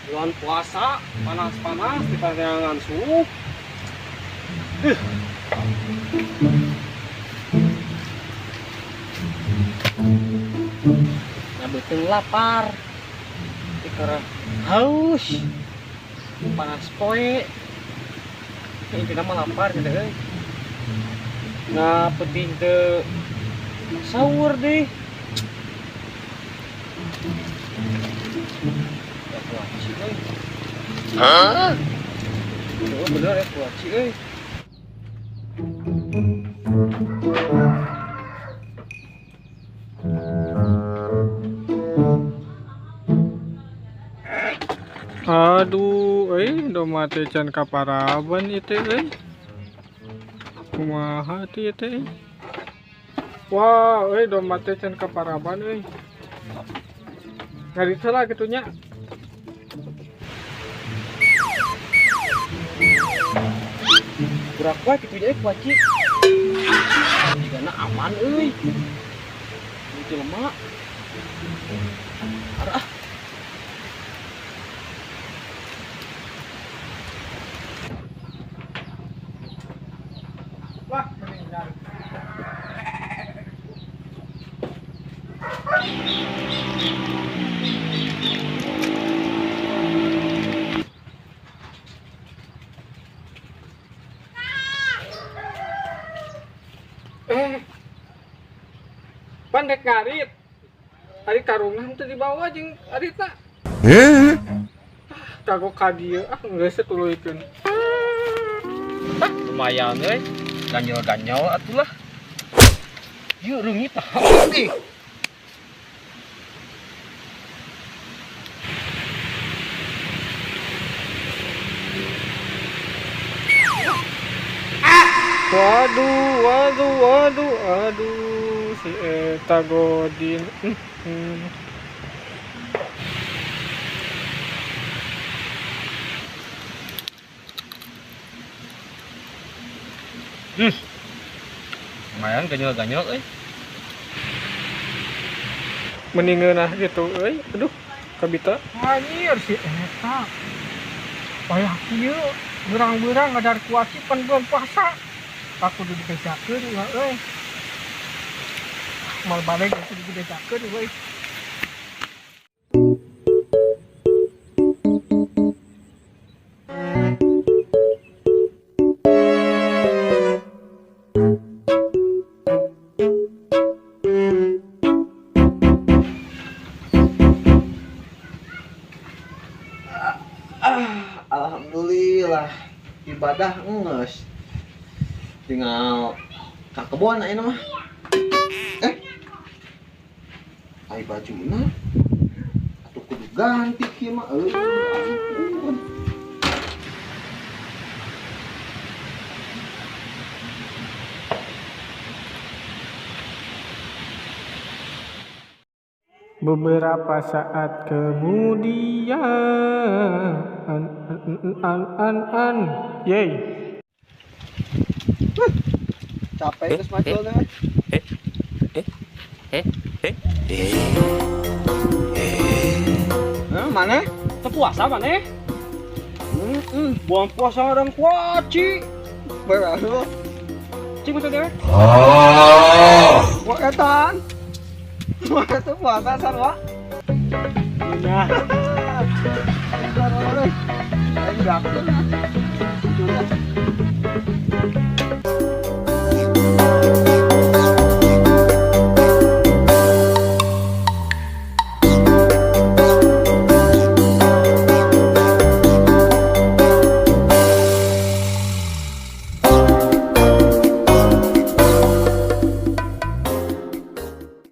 bulan puasa panas-panas di kayangan suhu. Ngabeuteuh lapar. Dikara haus. Panas poe. Intina mah lapar gitu euy. Nah, penting teu sahur deh. Ya kuaci euy. Hah? Oh, bener ya kuaci euy. Aduh, domba teh can kaparaban itu, kumaha teh teh. Wah, domba teh can kaparaban, ngari salah gitunya. Gerak wae kitu nya kuaci. Digana aman euy. Ieu jelema. Arah. Wah, meninggal. Pandek ngarit. Ari karungan teh dibawa jeung aritna. Kagok ka dieu geus tuluikeun. Lumayan euy. Ganyol-ganyol atulah. Ieu reungit tah ih. Waduh, si eta Godin. Lumayan ganyol-ganyol euy. Meningeunah gitu, aduh, kabita. Anjir si eta. Payah kieu, berang-berang ngadar kuaci pan bulan puasa. Aku udah dibejakeun euy. Mal balik aku udah dibejakeun euy. Alhamdulillah ibadah nges tinggal ka kebon ayeuna mah ai bajuna atuh kudu ganti kieu mah ampun. Beberapa saat kemudian, yey. Capek geus maculna. Mana? Teu puasa maneh? Bulan puasa orang kuaci. Berahu. Cing betul dewe. Wa etan. Wa eta puasa sarua. Nah, Ayo, ayo, ayo, ayo, ayo, ayo, ayo,